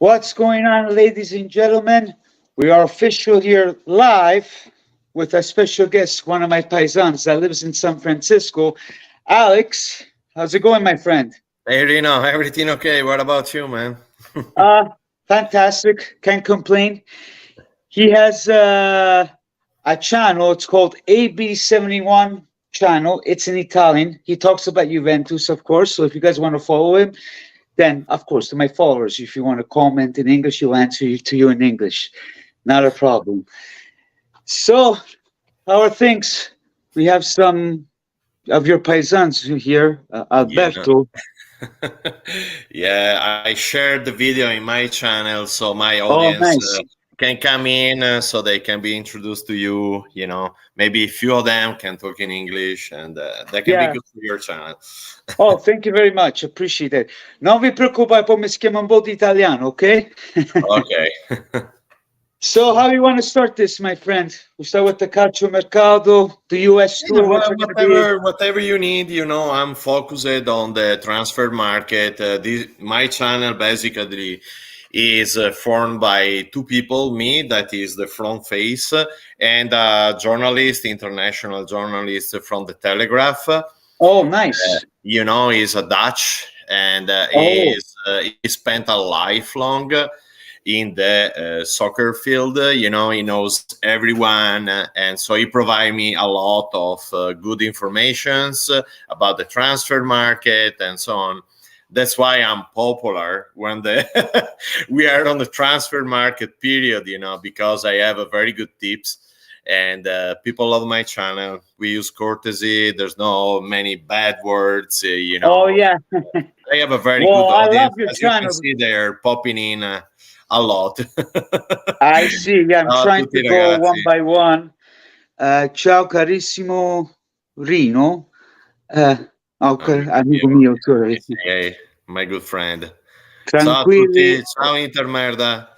What's going on, ladies and gentlemen? We are official here live with a special guest, one of my paisans that lives in San Francisco. Alex, how's it going, my friend? Hey Rino, everything okay? What about you, man? Uh, Fantastic. Can't complain. He has a channel. It's called AB71 channel. It's in Italian. He talks about Juventus, of course. So if you guys want to follow him, then, of course, to my followers, if you want to comment in English, he'll answer to you in English. Not a problem. So, how are things? We have some of your paisans here, Yeah. Alberto. Yeah, I shared the video in my channel so my Oh, audience nice. can come in so they can be introduced to you. Maybe a few of them can talk in English and that can be Yeah. good for your channel. Oh, thank you very much. Appreciate it. Non vi preoccupate, poi mi schiamo un po' di italiano, okay? Okay. So, how do you want to start this, my friend? We start with the Calciomercato, the US Yeah, tour, which are going to be. whatever you need, I'm focused on the transfer market. My channel basically is formed by two people, me, that is the front face, and a journalist, international journalist from the Telegraph. Oh, nice. He's a Dutch, and Oh, he spent a lifelong in the soccer field. He knows everyone, and so he provided me a lot of good informations about the transfer market and so on. That's why I'm popular when we are on the transfer market period, because I have a very good tips and people love my channel. We use courtesy. There's no many bad words, oh, yeah. I have a very Well, good I love audience. your As you can channel. see, they're popping in a lot. I see. Yeah, I'm Ciao a trying to tutti go one ragazzi. by one. Ciao, carissimo Rino. Okay, Amico amico mio, mio, sorry. hey, my good friend. Ciao a Tranquilli. tutti, ciao Intermerda.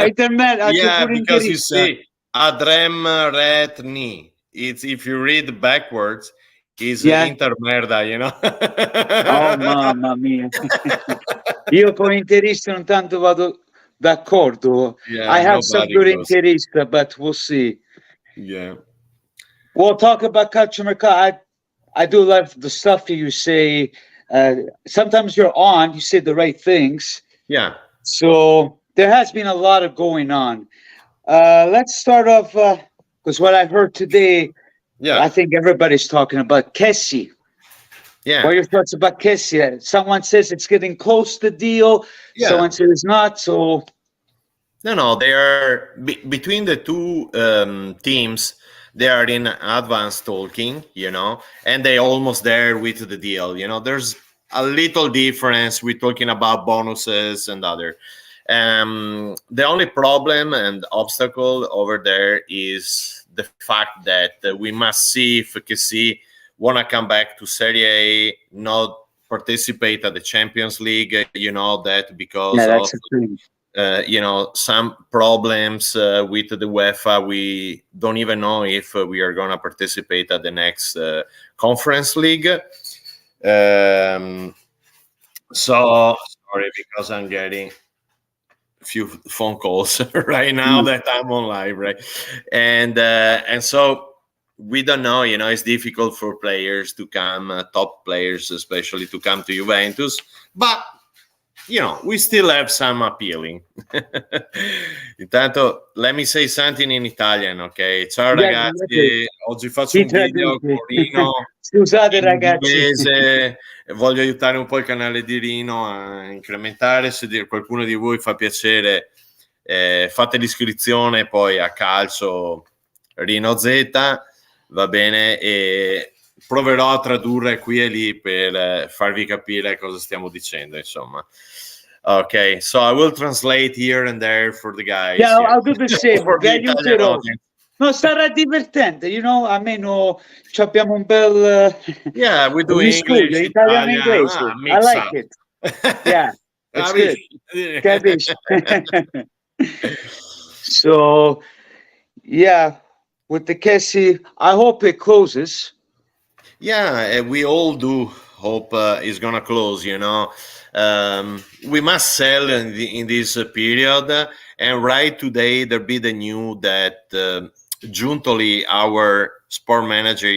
Intermezzo, c'è Yeah, pure because you interista. see, Adrem Retni. It's if you read backwards, is Yeah. Intermerda. Oh, mamma mia. Io con interista non tanto vado d'accordo. I Yeah, have some nobody good goes. interista, but we'll see. Yeah. We'll talk about Calciomercato. I do love the stuff you say. Sometimes you're on, you say the right things. Yeah. So there has been a lot of going on. Let's start off because what I've heard today, I Yeah. think everybody's talking about Kessie. Yeah. What are your thoughts about Kessie? Someone says it's getting close to the deal. Yeah. Someone says it's not. So No, they are between the two teams. They are in advanced talking, and they almost there with the deal. There's a little difference. We're talking about bonuses and other. The only problem and obstacle over there is the fact that we must see if Kessie want to come back to Serie A, not participate at the Champions League. That because yeah, of that's the thing. some problems with the UEFA. We don't even know if we are going to participate at the next Conference League. So sorry because I'm getting a few phone calls right now that I'm on live, right? And so we don't know. It's difficult for players to come, top players especially, to come to Juventus, but we still have some appealing. Intanto, let me say something in Italian, ok? Ciao Yeah, ragazzi, oggi faccio si un video traduce. con Rino Scusate, in ragazzi. inglese. Voglio aiutare un po' il canale di Rino a incrementare. Se qualcuno di voi fa piacere, fate l'iscrizione poi a Calcio Rino Z, va bene? E proverò a tradurre qui e lì per farvi capire cosa stiamo dicendo, insomma. Okay, so I will translate here and there for the guys. Yeah, I'll do the same. For Vi the Italian aiuterò. audience. No, sarà divertente, almeno abbiamo un bel Yeah, we do miscuglio, English, italiano e Italian, inglese. I mix like up. it. Yeah, it's good. Capisci? Capisci? So, yeah, with the Kessie, I hope it closes. Yeah, we all do hope it's gonna close. we must sell in this period. And right today, there be the news that Giuntoli, our sport manager,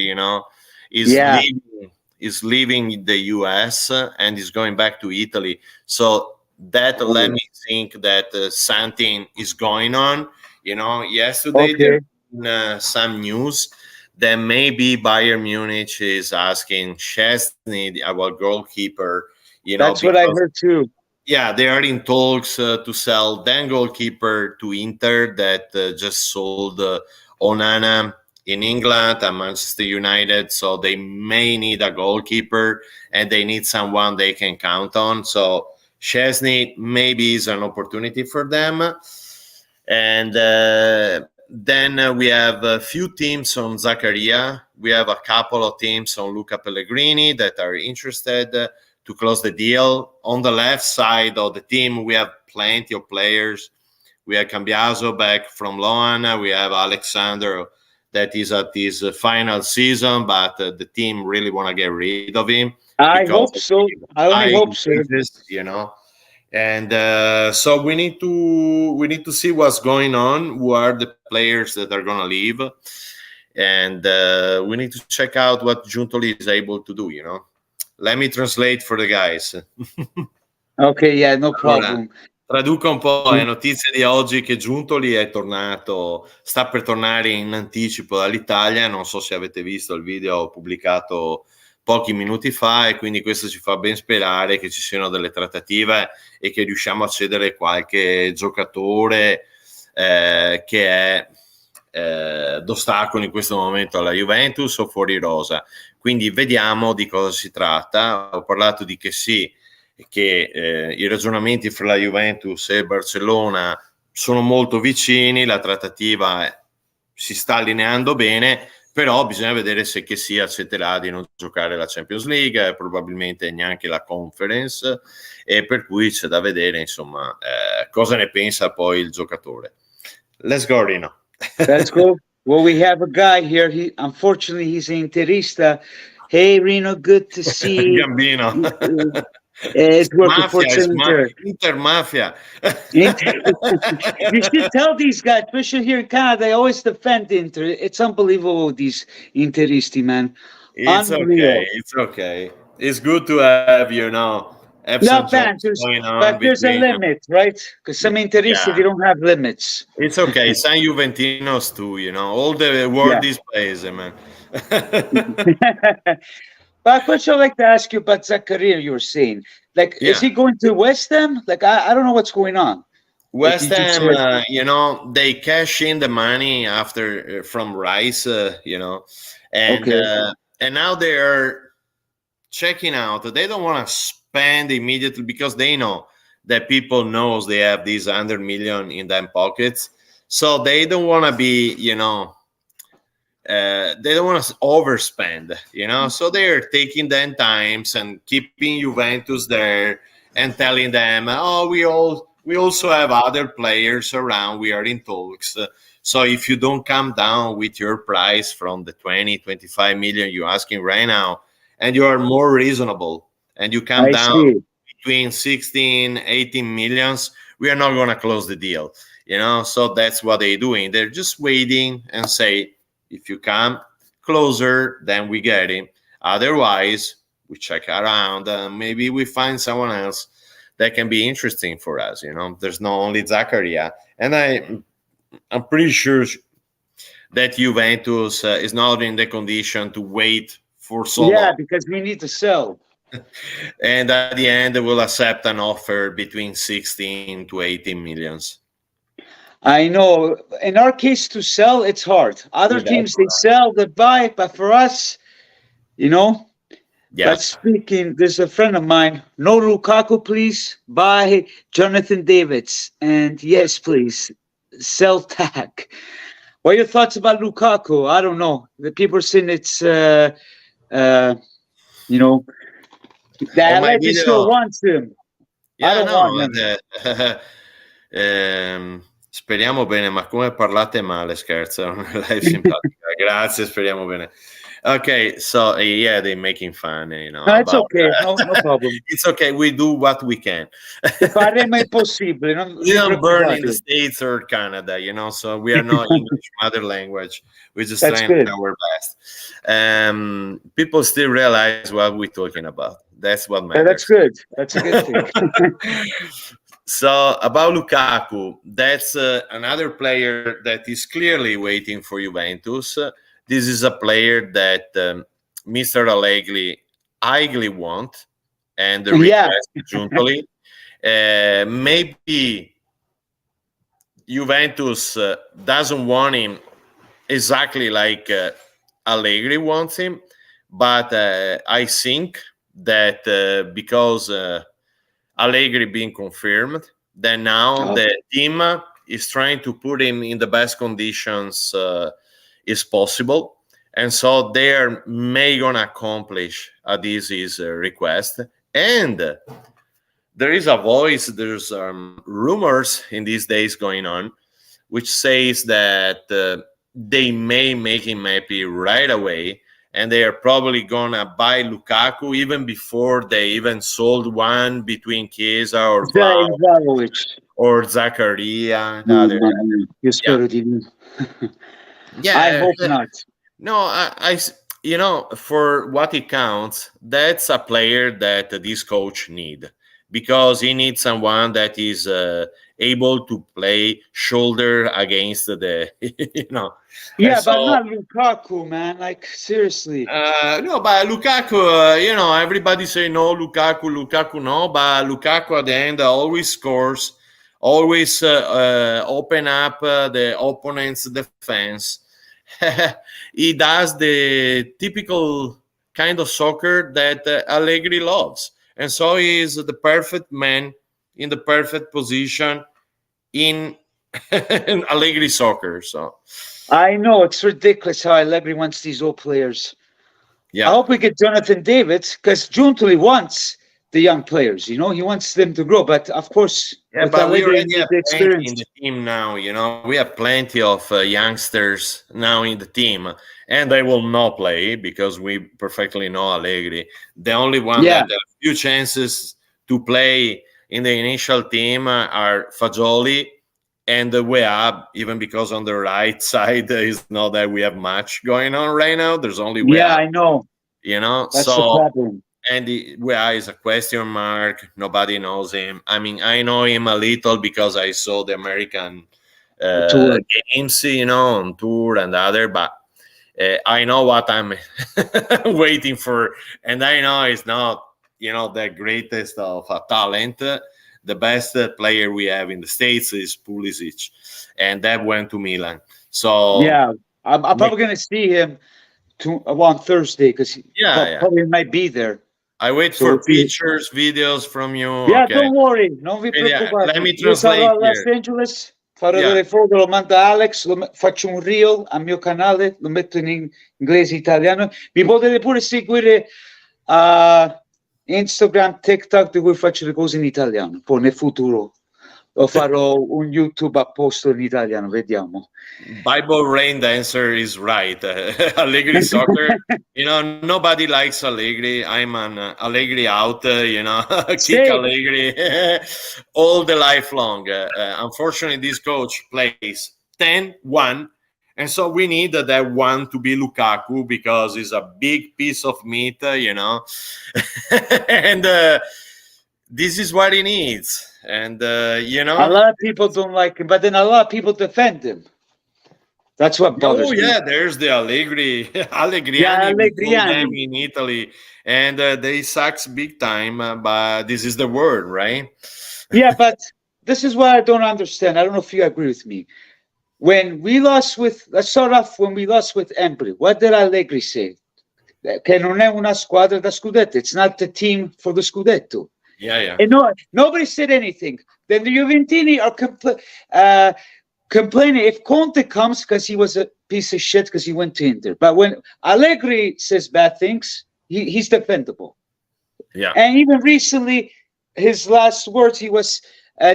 is leaving the US and is going back to Italy. So that let me think that something is going on. Yesterday there been some news that maybe Bayern Munich is asking Szczesny, our goalkeeper. That's what I heard too. Yeah, they are in talks to sell then goalkeeper to Inter that just sold Onana in England and Manchester United. So they may need a goalkeeper and they need someone they can count on. So Szczesny maybe is an opportunity for them. And then we have a few teams on Zaccaria. We have a couple of teams on Luca Pellegrini that are interested to close the deal. On the left side of the team, we have plenty of players. We have Cambiaso back from loan. We have Alexander that is at his final season, but the team really want to get rid of him. I hope so. I only hope so. And so we need to see what's going on. Who are the players that are going to leave? And we need to check out what Giuntoli is able to do, Let me translate for the guys. Ok, yeah, no problem. Allora, traduco un po', è notizia di oggi che Giuntoli sta per tornare in anticipo dall'Italia. Non so se avete visto il video pubblicato pochi minuti fa, e quindi questo ci fa ben sperare che ci siano delle trattative e che riusciamo a cedere qualche giocatore che è d'ostacolo in questo momento alla Juventus o fuori rosa. Quindi vediamo di cosa si tratta. Ho parlato di che i ragionamenti fra la Juventus e il Barcellona sono molto vicini, la trattativa si sta allineando bene, però bisogna vedere se accetterà di non giocare la Champions League, probabilmente neanche la Conference, e per cui c'è da vedere insomma cosa ne pensa poi il giocatore. Let's go, Rino. Let's go. Well, we have a guy here. Unfortunately, he's an Interista. Hey, Rino, good to see you. Gambino. It's working for Inter. Inter Mafia. You should tell these guys, especially here in Canada, they always defend Inter. It's unbelievable, these Interisti, man. It's Unreal. okay. It's good to have, going on. But there's a limit, right? Because some Interisti, they don't have limits. It's okay. Some Juventinos too, all the world is plays, man. But question I'd like to ask you about Zaccaria, you were saying. Is he going to West Ham? I don't know what's going on. West Ham, they cash in the money after from Rice, and now they're checking out. They don't want to spend immediately because they know that people knows they have these 100 million in their pockets. So they don't want to be, they don't want to overspend, so they're taking their times and keeping Juventus there and telling them, we also have other players around, we are in talks, so if you don't come down with your price from the 20-25 million you're asking right now, and you are more reasonable and you come down between 16-18 millions, we are not going to close the deal, so that's what they're doing. They're just waiting and say, if you come closer, then we get him. Otherwise, we check around and maybe we find someone else that can be interesting for us. There's not only Zaccaria. And I'm pretty sure that Juventus is not in the condition to wait for so long. Yeah, because we need to sell. And at the end, we'll accept an offer between 16 to 18 millions. I know. In our case, to sell, it's hard. Other teams, they sell, they buy, but for us, Yeah. But speaking, there's a friend of mine. No Lukaku, please. Buy Jonathan Davids. And yes, please. Sell Tack. What are your thoughts about Lukaku? I don't know. The people are saying it's, the Atleti still wants him. Yeah, I don't want him. Speriamo bene, ma come parlate male, scherzo, live simpatica. Grazie, speriamo bene. Okay, so yeah, they're making fun, No, it's about. okay. No problem. It's okay. We do what we can. Faremo il possibile, non We vi don't burn in the preoccupate. States or Canada, so we are not English mother language. We're just That's trying good. our best. People still realize what we're talking about. That's what That's matters. good. That's a good thing. So about Lukaku, that's another player that is clearly waiting for Juventus. This is a player that Mr. Allegri highly want and Yeah. request jointly. Maybe Juventus doesn't want him exactly like Allegri wants him, but I think that because Allegri being confirmed, then now Oh, the team is trying to put him in the best conditions is possible, and so they are may gonna accomplish this is request. And there is a voice, there's rumors in these days going on, which says that they may make him happy right away, and they are probably gonna buy Lukaku even before they even sold one between Chiesa or Vlahovic. or Zakaria. The other, Mamma mia, io yeah, spero di no. I yeah. hope not. No, for what it counts, that's a player that this coach need, because he needs someone that is able to play shoulder against the, and Yeah, but so not Lukaku, man. Like seriously. no, but Lukaku, everybody say no, Lukaku, no, but Lukaku at the end always scores, always open up the opponent's defense. He does the typical kind of soccer that Allegri loves, and so he is the perfect man in the perfect position in, in Allegri soccer. So I know it's ridiculous how Allegri wants these old players. I yeah. hope we get Jonathan David because Giuntoli wants the young players. He wants them to grow. But of course, Yeah, with but we Allegri, you already need have the plenty experience. in the team now. We have plenty of youngsters now in the team, and they will not play because we perfectly know Allegri. The only one Yeah, that have few chances to play in the initial team are Fagioli and we have, even because on the right side is not that we have much going on right now. There's only we yeah, have, I know. That's the So problem. and Wea is a question mark. Nobody knows him. I mean, I know him a little because I saw the American Tour. games, on tour and other, but I know what I'm waiting for, and I know it's not, the greatest of talent. The best player we have in the States is Pulisic, and that went to Milan. So Yeah, I'm probably going to see him on Thursday because he yeah, yeah. probably might be there. I wait So for pictures, videos from you. yeah, Okay. don't worry, non vi Yeah, let preoccupate. me Io sarò translate a Los here. Angeles, farò Yeah. delle foto, lo mando a Alex, faccio un reel al mio canale, lo metto in inglese e italiano. Mi potete pure seguire a Instagram, TikTok, di cui faccio le cose in italiano. Poi nel futuro lo farò un YouTube apposta in italiano, vediamo. Bible Rain dancer is right. Allegri soccer. Nobody likes Allegri. I'm an Allegri out. Kick Sì, Allegri all the life long. Unfortunately, this coach plays 10-1. And so we need that one to be Lukaku because he's a big piece of meat, and this is what he needs. And, a lot of people don't like him, but then a lot of people defend him. That's what bothers oh me. yeah, there's the Allegri, Allegriani. Yeah, We call them Allegriani. in Italy, and they sucks big time. But this is the word, right? Yeah, but this is what I don't understand. I don't know if you agree with me. When we lost let's start off when we lost with Empoli. What did Allegri say? Che non è una squadra da scudetto. It's not the team for the scudetto. Yeah, yeah. And nobody said anything. Then the Juventini are complaining if Conte comes because he was a piece of shit because he went to Inter. But when Allegri says bad things, he's defendable. Yeah. And even recently, his last words, he was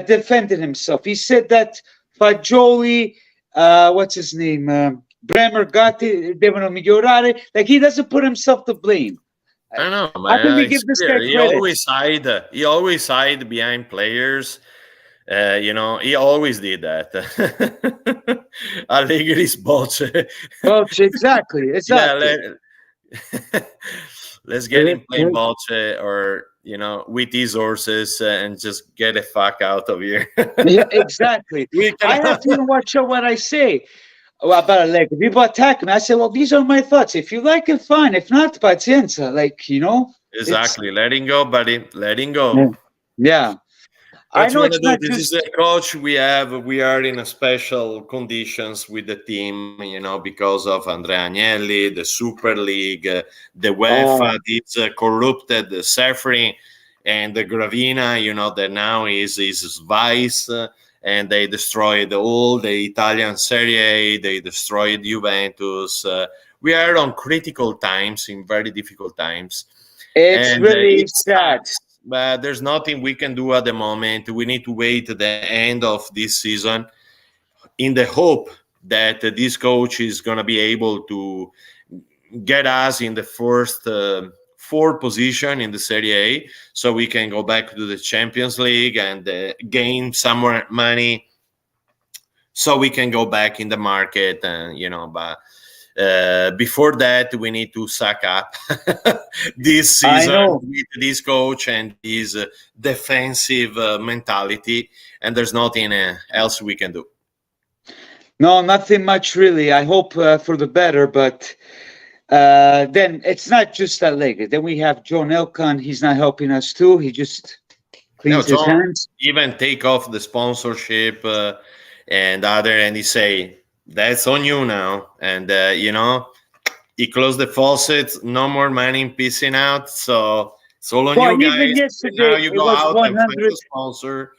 defending himself. He said that Fagioli, what's his name, Bremer Gatti devono migliorare. Like, he doesn't put himself to blame. I know, How can man. we It's give this clear. guy credit? He always hide behind players. He always did that. Allegri's bocce. Well, exactly. Yeah, let's get him playing bocce, or with his horses, and just get the fuck out of here. Yeah, exactly. We I can. have to even watch out what I say about Allegri. People attack me. I say, well, these are my thoughts. If you like it, fine. If not, pazienza. Like, Exactly. Letting go, buddy. Letting yeah. go. Yeah. I What you know want to it's do? not This is just. the coach we are in a special conditions with the team, because of Andrea Agnelli, the Super League, the UEFA, this corrupted Sefri, and the Gravina, that now is vice, and they destroyed all the Italian Serie A, they destroyed Juventus. We are on critical times, in very difficult times. It's And really it sad. sucks, but there's nothing we can do at the moment. We need to wait the end of this season in the hope that this coach is going to be able to get us in the first four position in the Serie A, so we can go back to the Champions League and gain some more money, so we can go back in the market. And but before that, we need to suck up this I season know. with this coach and his defensive mentality, and there's nothing else we can do. No, nothing much really. I hope for the better, but then it's not just Allegri. Then we have John Elkann. He's not helping us too. He just cleans his John hands. even take off the sponsorship and he say, that's on you now. And he closed the faucet, no more money pissing out, so it's all on you guys. Even And now yesterday, you it go was out and find 100. a sponsor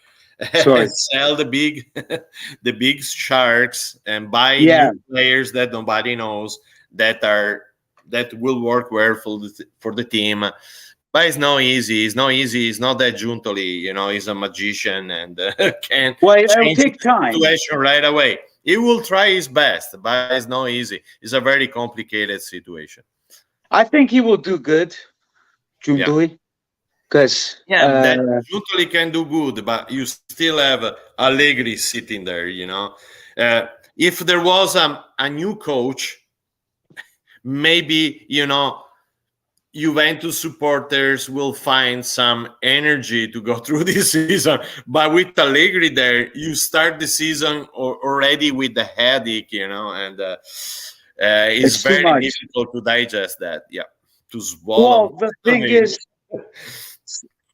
Sorry. and sell the big sharks and buy Yeah. new players that nobody knows that will work well for the team. But it's not easy. It's not easy. It's not that Giuntoli, he's a magician and can It'll change take the time. situation right away. He will try his best, but it's not easy. It's a very complicated situation. I think he will do good, Giuntoli, because that Giuntoli can do good, but you still have Allegri sitting there. If there was a new coach, maybe Juventus supporters will find some energy to go through this season. But with Allegri there, you start the season already with the headache, and it's very difficult to digest that. Yeah, to swallow. Well, the thing is,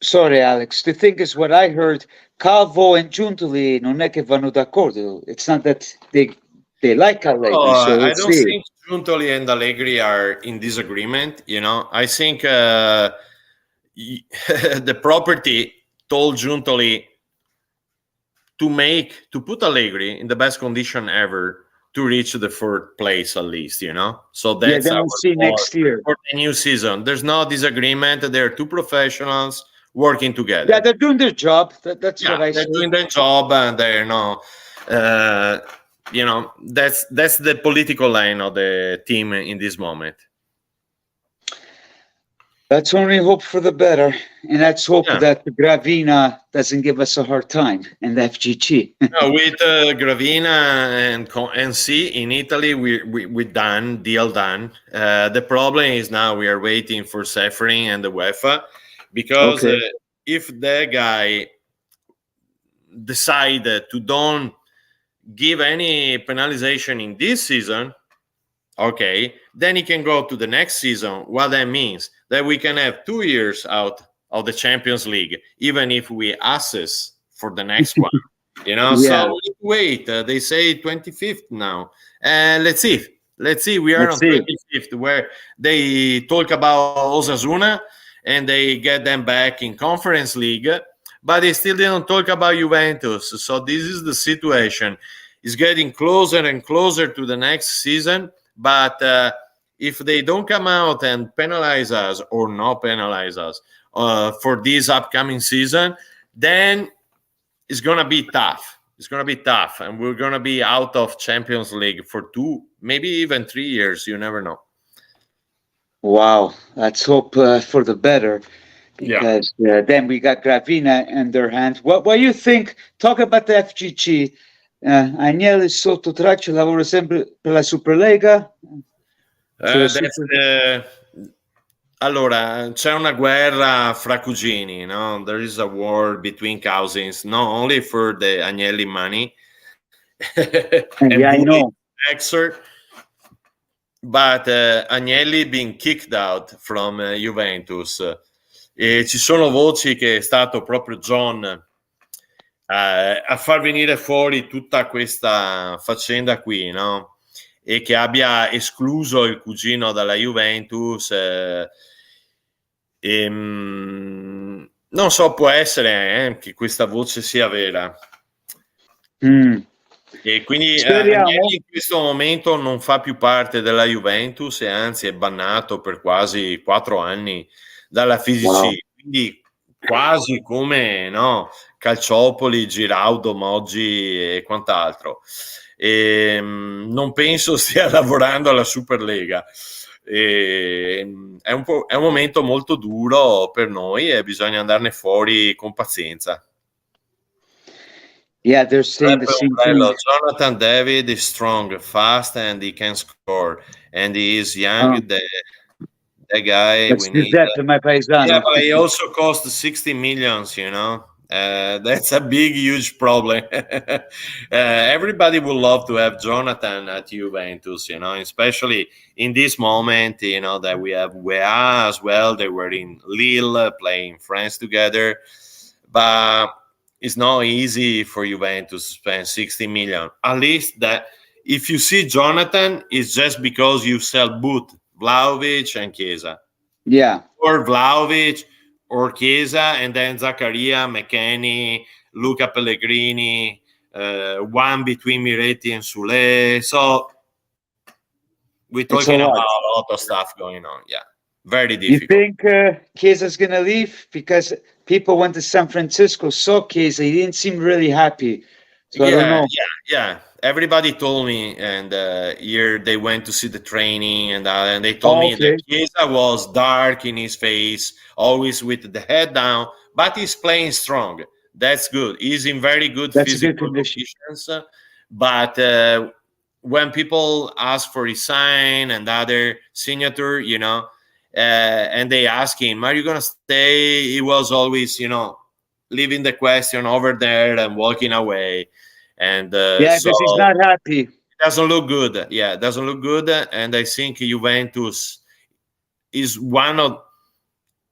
sorry, Alex. The thing is, what I heard, Calvo and Giuntoli non è che vanno d'accordo. It's not that they like Allegri. I don't think Giuntoli and Allegri are in disagreement. I think the property told Giuntoli to put Allegri in the best condition ever to reach the third place at least. So that's then we'll see next year for the new season. There's no disagreement. They're two professionals working together. Yeah, they're doing their job. That's what I they're say. doing their job, and they're that's the political line of the team in this moment. Let's only hope for the better, and let's hope that Gravina doesn't give us a hard time in the FGC. With Gravina and NC in Italy, we done. The problem is now we are waiting for Sefri and the UEFA, because if the guy decided to don't give any penalization in this season, then he can go to the next season. What that means, that we can have 2 years out of the Champions League, even if we assess for the next one. So wait, they say 25th now, and let's see. We are on 25th, where they talk about Osasuna and they get them back in Conference League, but they still didn't talk about Juventus. So this is the situation. It's getting closer and closer to the next season, but if they don't come out and penalize us or not penalize us for this upcoming season, then it's going to be tough. It's going to be tough, and we're going to be out of Champions League for 2, maybe even 3 years. You never know. Wow, let's hope for the better, Yeah. because then we got Gravina in their hands. What do you think? Talk about the FGC. Agnelli sotto traccia lavora sempre per la Superlega. Allora, c'è una guerra fra cugini, no? There is a war between cousins, not only for the Agnelli money and Yeah, I know. exert, but Agnelli being kicked out from Juventus. E ci sono voci che è stato proprio John a far venire fuori tutta questa faccenda qui, no? E che abbia escluso il cugino dalla Juventus. Non so, può essere che questa voce sia vera. E quindi Agnelli in questo momento non fa più parte della Juventus e anzi è bannato per quasi 4 anni dalla FIGC. Wow. Quindi quasi come Calciopoli, Giraudo, Moggi e quant'altro. Non penso stia lavorando alla Superlega. È un momento molto duro per noi e bisogna andarne fuori con pazienza. Yeah, they're saying the same thing. Jonathan David is strong, fast, and he can score. And he is young. The guy That's Giuseppe, my paesano. Yeah, but he also cost 60 millions, that's a big, huge problem. Everybody would love to have Jonathan at Juventus, especially in this moment, that we have Weah as well. They were in Lille playing France together. But it's not easy for Juventus to spend 60 million. At least that if you see Jonathan, it's just because you sell both Vlahovic and Chiesa. Yeah. Or Vlahovic or Chiesa, and then Zaccaria, McKennie, Luca Pellegrini, one between Miretti and Sule. So we're talking about a lot of stuff going on. Yeah, very difficult. You think Chiesa's going to leave? Because people went to San Francisco, saw Chiesa. He didn't seem really happy. So I don't know. Yeah. Everybody told me, and here they went to see the training, and they told me that Chiesa was dark in his face, always with the head down, but he's playing strong. That's good. He's in very good physical conditions. But when people ask for his sign and other signature, and they ask him, "Are you gonna stay?" He was always, leaving the question over there and walking away. And because he's not happy. It doesn't look good. Yeah, it doesn't look good. And I think Juventus is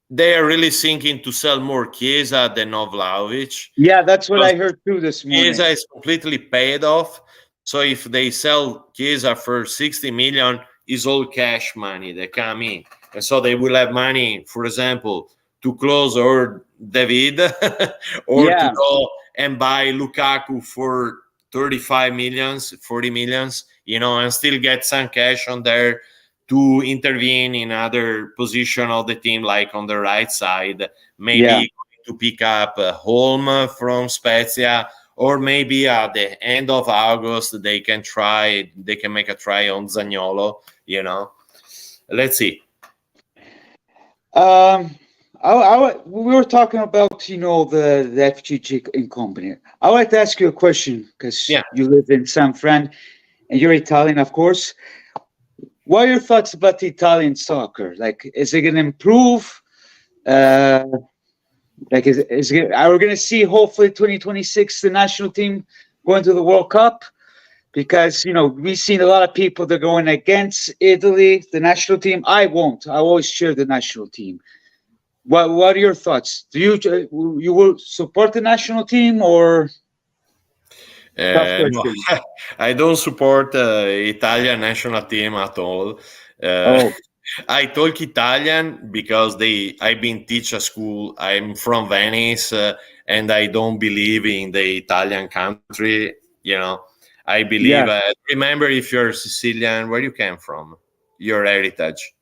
they are really thinking to sell more Chiesa than Vlahovic. Yeah, that's what I heard too this morning. Chiesa is completely paid off. So if they sell Chiesa for 60 million, it's all cash money that come in. And so they will have money, for example, to close or David or to go and buy Lukaku for 35 millions, 40 millions, and still get some cash on there to intervene in other position of the team, like on the right side, maybe to pick up Holm from Spezia, or maybe at the end of August, they can make a try on Zaniolo, Let's see. We were talking about, the FGG in company. I would like to ask you a question because you live in San Fran and you're Italian, of course. What are your thoughts about the Italian soccer? Like, is it going to improve? Are we going to see hopefully 2026 the national team going to the World Cup? Because, we've seen a lot of people that are going against Italy, the national team. I won't. I always cheer the national team. What are your thoughts? Do you will support the national team or? No, I don't support Italian national team at all. I talk Italian because I've been teach at school. I'm from Venice, and I don't believe in the Italian country. I believe. Remember, if you're Sicilian, where you came from, your heritage.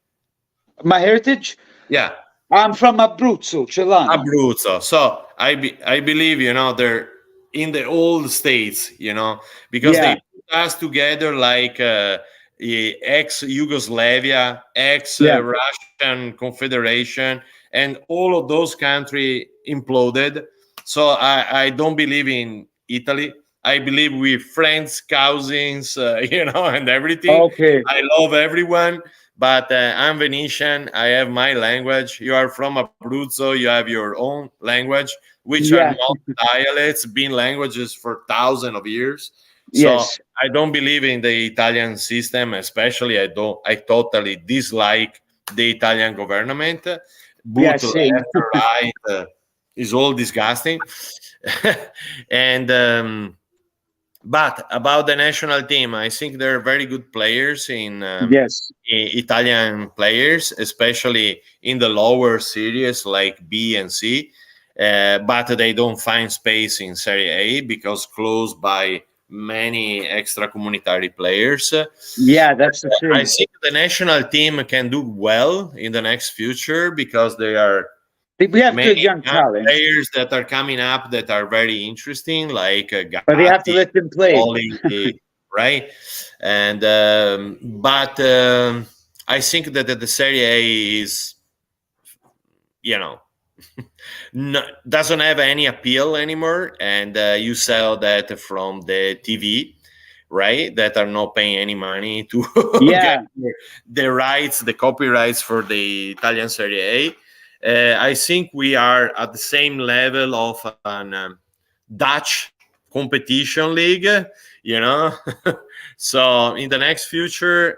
My heritage? Yeah. I'm from Abruzzo, Celano. Abruzzo. So I believe, in the old states, because they Yeah. put us together like ex Yugoslavia, ex Yeah. Russian Confederation, and all of those countries imploded. So I don't believe in Italy. I believe we friends, cousins, and everything. Okay. I love everyone, but I'm Venetian. I have my language. You are from Abruzzo. You have your own language, which are Yeah. not dialects, been languages for thousands of years. So Yes. I don't believe in the Italian system, especially I totally dislike the Italian government. Yeah. Both Same. left or right is all disgusting. And but about the national team, I think they're very good players in Yes. Italian players, especially in the lower series like B and C. But they don't find space in Serie A because closed by many extra-communitary players. Yeah. That's the I thing. think the national team can do well in the next future because there are We have many good young young talent, players that are coming up that are very interesting, like but they have to Gatti, let them play. Oli, right? And but I think that the Serie A is, you know, no, doesn't have any appeal anymore, and you sell that from the TV, right? That are not paying any money to get Yeah. the rights, the copyrights for the Italian Serie A. I think we are at the same level of an Dutch competition league, you know. So in the next future,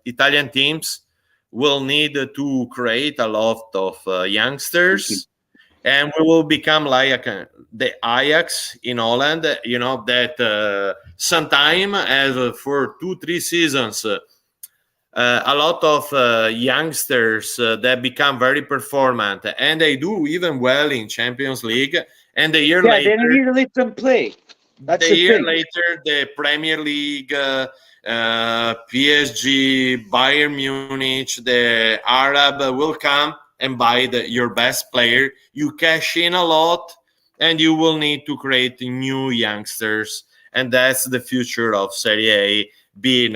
Italian teams will need to create a lot of youngsters, and we will become like the Ajax in Holland, that sometime as for 2-3 seasons, a lot of youngsters that become very performant, and they do even well in Champions League, and Yeah. They need to let them play. That's the the year thing. later, the Premier League, PSG, Bayern Munich, the Arab will come and buy your best player. You cash in a lot, and you will need to create new youngsters, and that's the future of Serie A. Being,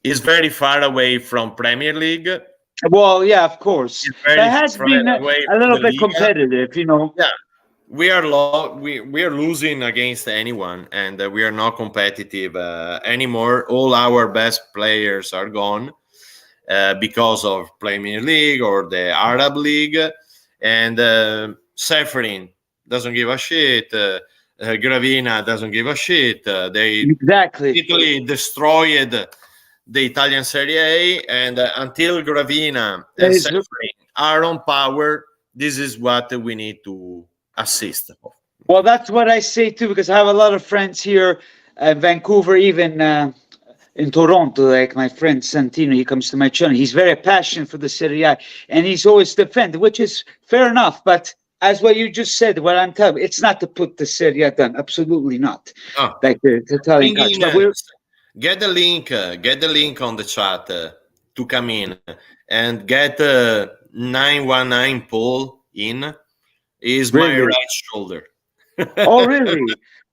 is very far away from Premier League. Well, yeah, of course. Is very That has far been away a from little the bit Liga. competitive. Yeah, we are losing against anyone, and we are not competitive anymore. All our best players are gone because of Premier League or the Arab League, and Seferin doesn't give a shit. Gravina doesn't give a shit. They Exactly. Italy destroyed the Italian Serie A, and until Gravina That and is, Seferin are on power, this is what we need to assist. well, that's what I say too, because I have a lot of friends here, Vancouver, even in Toronto. Like my friend Santino, he comes to my channel. He's very passionate for the Serie A, and he's always defended, which is fair enough. But as what you just said, what I'm telling you, it's not to put the Serie A down. Absolutely not. Oh, Like the Italian bring culture. in, But we're get the link on the chat to come in, and get 919 Paul in. Is my really. right shoulder. Oh, really?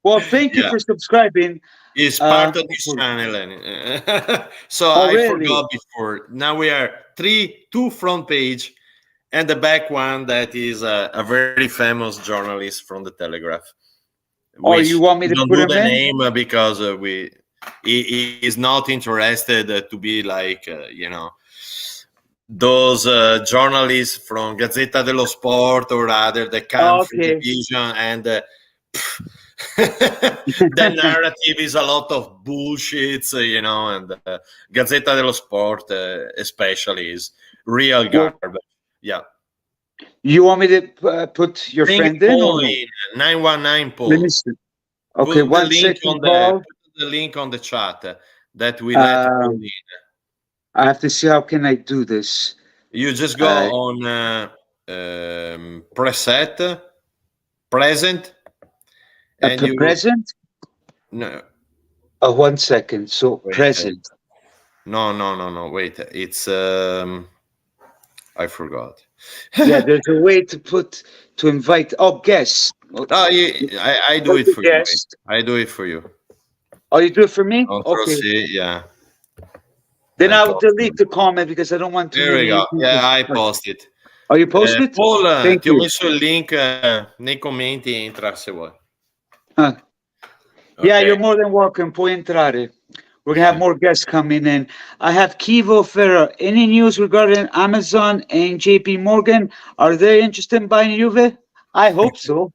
Well, thank you Yeah, for subscribing. is Uh, part of this channel. So oh, I really? forgot before. Now we are two front page, and the back one that is a very famous journalist from the Telegraph, Oh, which you want me we to don't put do him the in? name because he is not interested to be like those journalists from Gazzetta dello Sport or other that come Oh, from okay. division, and the narrative is a lot of bullshit, and Gazzetta dello Sport especially is real Well, garbage. Yeah. you want me to put your Bring friend in or Paul no? in, 919 Let me Paul. see. Okay, Put the one link second, Paul. chat that we let Paul Um, in. I have to see how can I do this. You just go Uh, on preset, present, and you present. no, 1 second. So wait, present. no, wait, it's I forgot. Yeah, there's a way to invite. Oh, guest. I do it for you, mate. Yes. I do it for you. Oh, you do it for me? Don't Okay. proceed. Yeah, Then I I'll post delete it. the comment because I don't want too There we many go. people. Yeah, I post it. Oh, you posted? Paul, Thank ti ho you. messo il link nei commenti, entra se vuoi. Huh. Yeah, Ok. you're more than welcome. Puoi entrare. We're gonna have more guests coming in. I have Kivo Ferrer. Any news regarding Amazon and JP Morgan? Are they interested in buying Juve? I hope so.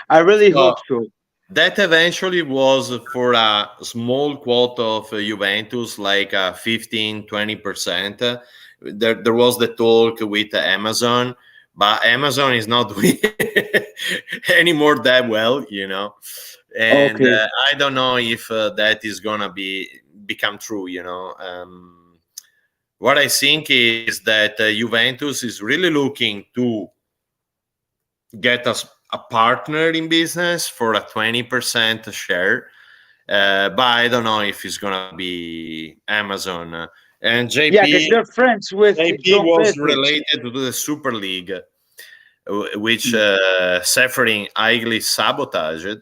I really So hope so. that eventually was for a small quote of Juventus, like 15, 20%. There was the talk with Amazon, but Amazon is not doing anymore that well, you know. And Okay. I don't know if that is gonna become true, you know. What I think is that Juventus is really looking to get us a partner in business for a 20% share. But I don't know if it's gonna be Amazon. And Yeah, because they're friends with JP John was Bettich. related to the Super League, which suffering highly sabotaged.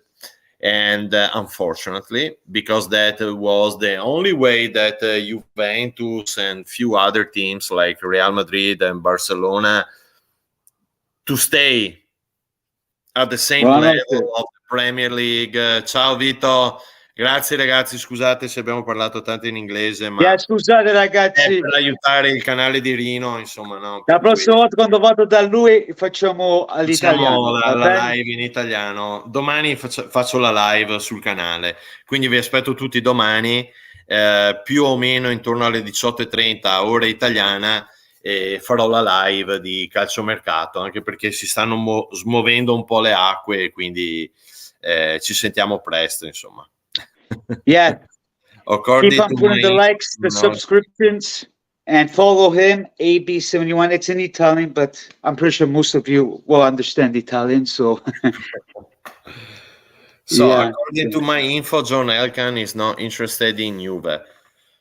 And unfortunately, because that was the only way that Juventus and few other teams like Real Madrid and Barcelona to stay at the same Well, okay. level of the Premier League. Ciao Vito, grazie ragazzi, scusate se abbiamo parlato tanto in inglese, Yeah, ma scusate è ragazzi. per aiutare il canale di Rino, insomma, no, La per cui prossima volta quando vado da lui facciamo facciamo all'italiano, va la bene? live in italiano. Domani faccio la live sul canale, quindi vi aspetto tutti domani, più o meno intorno alle 18:30 ora italiana, e farò la live di Calciomercato, anche perché si stanno smuovendo un po' le acque, quindi ci sentiamo presto, insomma. Yeah, keep According on to putting the my likes, the subscriptions, and follow him, AB71. It's in Italian, but I'm pretty sure most of you will understand Italian. So, So, yeah. according to my info, John Elkan is not interested in Juve.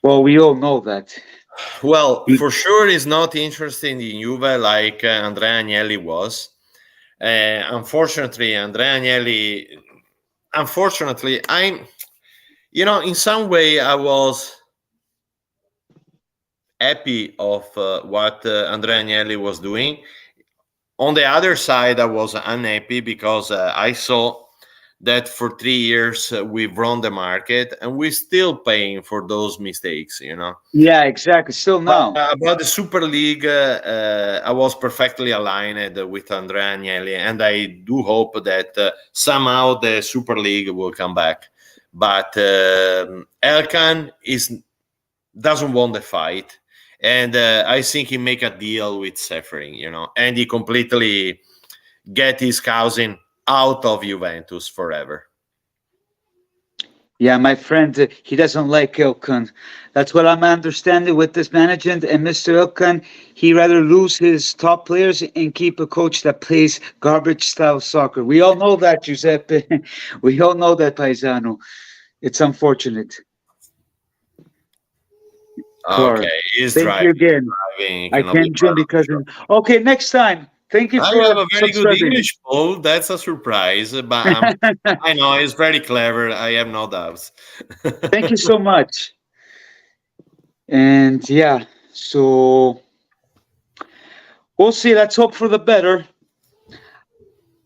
Well, we all know that. Well, for sure, he's not interested in Juve like Andrea Agnelli was. Unfortunately, Andrea Agnelli. Unfortunately, in some way, I was happy of what Andrea Agnelli was doing. On the other side, I was unhappy because I saw that for 3 years we've run the market and we're still paying for those mistakes, you know. Yeah, exactly. Still now. About the Super League, I was perfectly aligned with Andrea Agnelli, and I do hope that somehow the Super League will come back. But Elkan doesn't want the fight, and I think he make a deal with Seferin, you know, and he completely get his cousin out of Juventus forever. Yeah, my friend, he doesn't like Ilkan. That's what I'm understanding with this management. And Mr. Ilkan, he rather lose his top players and keep a coach that plays garbage style soccer. We all know that, Giuseppe. We all know that, Paisano. It's unfortunate. Clark. Okay, he's Thank driving. you again. He I cannot be can't part join of the because. show. Okay, next time. Thank you I for have a very good subscribing. English, Paul. That's a surprise, but I know he's very clever. I have no doubts. Thank you so much. And yeah, so we'll see. Let's hope for the better.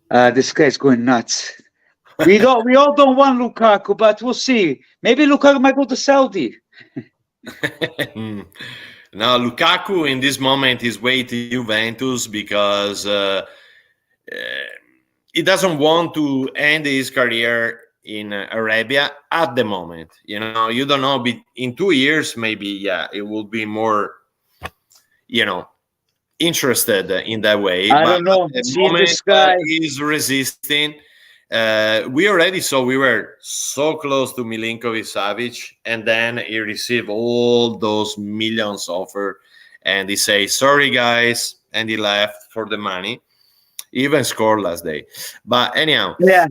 This guy's going nuts. We all don't want Lukaku, but we'll see. Maybe Lukaku might go to Saudi. Now, Lukaku in this moment is way to Juventus because he doesn't want to end his career in Arabia at the moment. You know, you don't know. In 2 years, maybe, yeah, it will be more, interested in that way. I But don't know. at the See moment, this guy. he's resisting. We already saw we were so close to Milinkovic Savic, and then he received all those millions offer, and he says, "Sorry, guys," and he left for the money. He even scored last day. But anyhow, Yeah.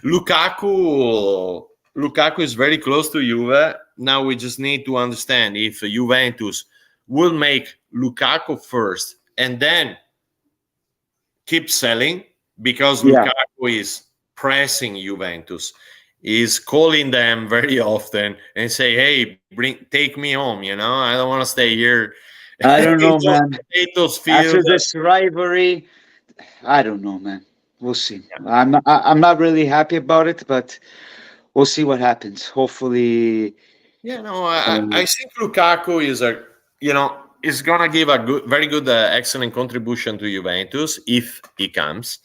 Lukaku is very close to Juve. Now we just need to understand if Juventus will make Lukaku first and then keep selling, because Yeah. Lukaku is pressing Juventus, is calling them very often and say, "Hey, take me home. I don't want to stay here." I don't know, It's man. potatoes After field. this rivalry, I don't know, man. We'll see. I'm not really happy about it, but we'll see what happens. Hopefully, Yeah, no, I think Lukaku is gonna give a very good, excellent contribution to Juventus if he comes.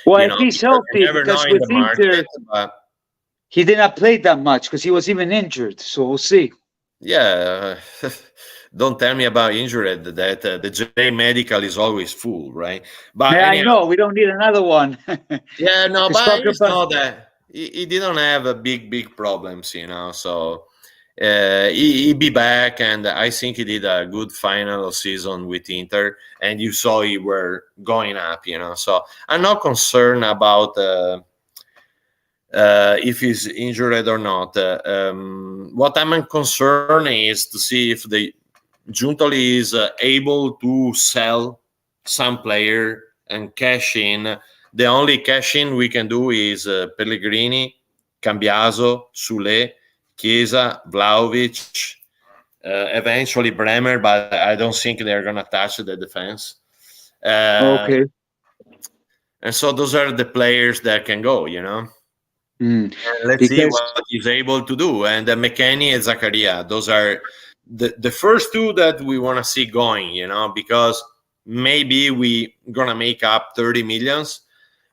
well, if he's Because you healthy, never know because in with the Inter, market. But he did not play that much because he was even injured. So we'll see. yeah, don't tell me about injured. That the J medical is always full, right? But Yeah, I anyhow, know. We don't need another one. yeah, no, Let's but talk it's about. not that he didn't have a big problems, So he be back, and I think he did a good final season with Inter, and you saw he were going up, So I'm not concerned about if he's injured or not. What I'm concerned is to see if the Giuntoli is able to sell some player and cash in. The only cash in we can do is Pellegrini, Cambiaso, Sule, Chiesa, Vlahovic, eventually Bremer, but I don't think they're going to touch the defense. Okay. And so those are the players that can go, And let's see Because what he's able to do. And McKennie and Zakaria, those are the first two that we want to see going, because maybe we gonna make up 30 millions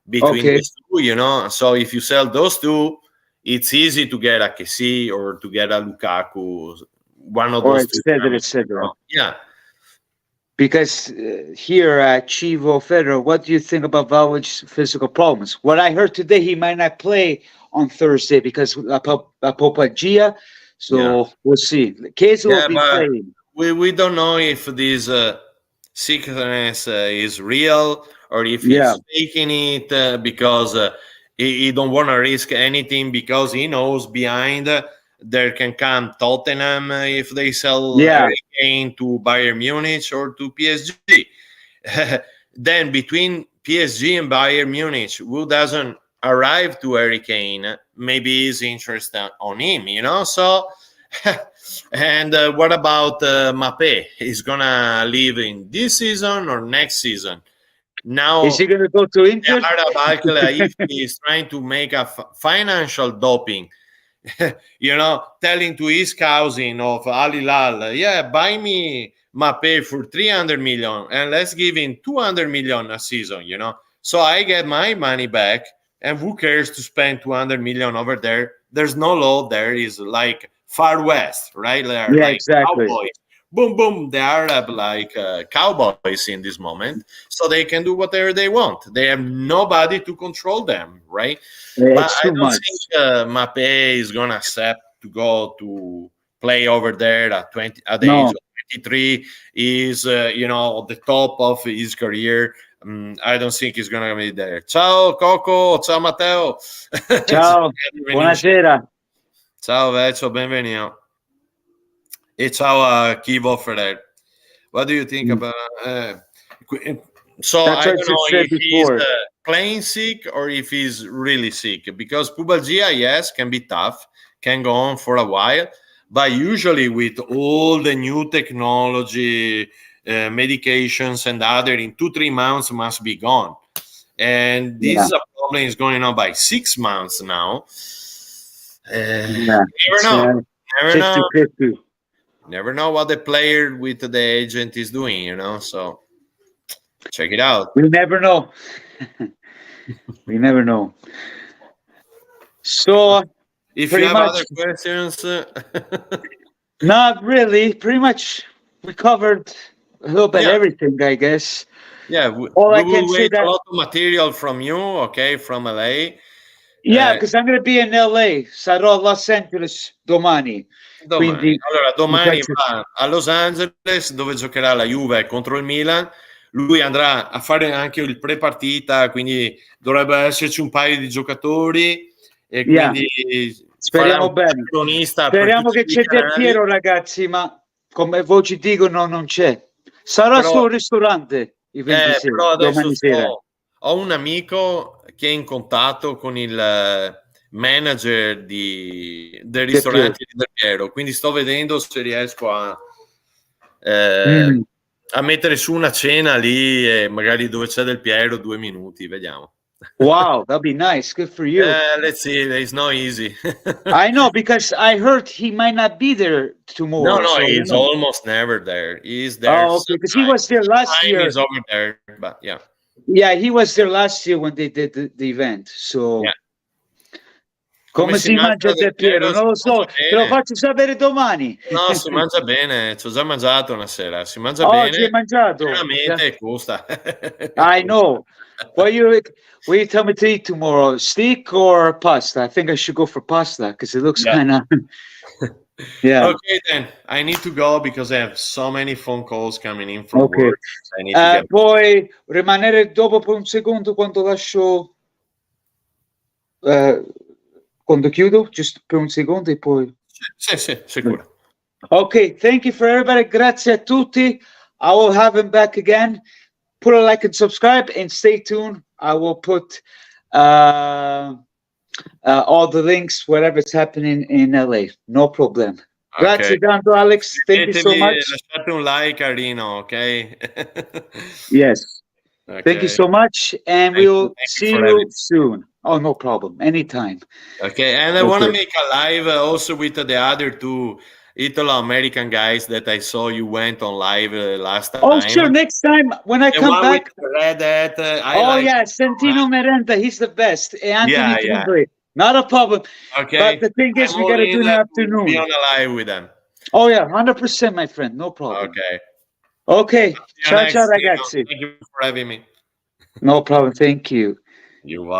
between okay, those two, So if you sell those two, it's easy to get a Kessie or to get a Lukaku, one of or those et two. cetera, et cetera. Yeah. Because here at Chivo Federer, what do you think about Valic's physical problems? What I heard today, he might not play on Thursday because apoplagia. So we'll see. Chiesa will Yeah, be but playing. we don't know if this sickness is real or if Yeah, he's faking it because he don't want to risk anything because he knows behind there can come Tottenham if they sell yeah, Harry Kane to Bayern Munich or to PSG. Then between PSG and Bayern Munich, who doesn't arrive to Harry Kane, maybe is interested on him, So, and what about Mape? He's gonna leave in this season or next season? is Now, he gonna go to the Inter? Arab if he's trying to make a financial doping, telling to his cousin of Al Hilal, yeah, buy me Mape for 300 million and let's give him 200 million a season, So I get my money back, and who cares to spend 200 million over there? There's no law there. Is like Far West, right? They're Yeah, like exactly. cowboys. Boom, boom. They are like cowboys in this moment, so they can do whatever they want. They have nobody to control them, right? But It's I too don't much. think Mape is gonna accept to go to play over there at the age No. of 23. Is the top of his career. I don't think he's gonna be there. Ciao Coco, ciao Matteo. Ciao, buonasera. Ciao Vecchio, benvenuto. E ciao a Kivo Ferrer. What do you think about? So That's I what don't you know said if he's before. playing sick or if he's really sick, because pubalgia, yes, can be tough, can go on for a while, but usually with all the new technology, medications and other, in 2-3 months must be gone. And this Yeah, is a problem is going on by 6 months now. yeah. Never It's know. Never know. 50-50. Never know what the player with the agent is doing, So check it out. We never know. We never know. So If you pretty have much, other questions, not really. Pretty much, we covered a little bit yeah, everything, I guess. yeah, we All I will can say wait a that, lot of material from you, okay, from LA. yeah, because I'm going to be in LA. Sarò a Los Angeles domani. Domani. Quindi, Allora, mi domani faccio- va a Los Angeles dove giocherà la Juve contro il Milan. Lui andrà a fare anche il pre-partita, quindi dovrebbe esserci un paio di giocatori e yeah, quindi farà speriamo un bene. cronista per Speriamo tutti che i c'è Del canali. Piero, ragazzi, ma come voci dicono non c'è. Sarà Però, sul ristorante il 26, però adesso domani sera. ho un amico che è in contatto con il manager del ristorante di Del Piero, quindi sto vedendo se riesco a mettere su una cena lì e magari dove c'è Del Piero 2 minuti, vediamo. Wow, that'd be nice. Good for you. Let's see, it's not easy. I know, because I heard he might not be there tomorrow. No, so, he's almost never there. He's there. Oh, okay, because he was there last year. He's over there, but yeah. Yeah, he was there last year when they did the event. So, Yeah. come si mangia Del Piero? Non lo so, te lo faccio sapere domani. No, si mangia bene, ci ho già mangiato una sera, si mangia Oh, ci hai bene, mangiato? veramente costa. I know. What you tell me to eat tomorrow? Steak or pasta? I think I should go for pasta because it looks kind of. Yeah. Okay, then I need to go because I have so many phone calls coming in from work. I need to get... Puoi rimanere dopo per un secondo quando lascio. Quando chiudo, giusto per un secondo e poi. Sì, sicuro. Okay, thank you for everybody. Grazie a tutti. I will have him back again. Put a like and subscribe and stay tuned. I will put all the links, whatever's happening in LA. No problem. Grazie tanto, Alex. Thank you so much. Lasciate un like a Rino, ok? Yes. Okay. Thank you so much, and we'll see you soon. Oh, no problem. Anytime. Okay, and I want to make a live also with the other two Italo-American guys that I saw you went on live last time. Oh, sure. Next time when I come back. Santino Merenda. He's the best. Anthony Timbre. Not a problem. Okay. But the thing is, we got to do in the afternoon. Be on a live with them. Oh, yeah. 100%, my friend. No problem. Okay. Ciao, ragazzi. Thank you for having me. No problem. Thank you. You're welcome.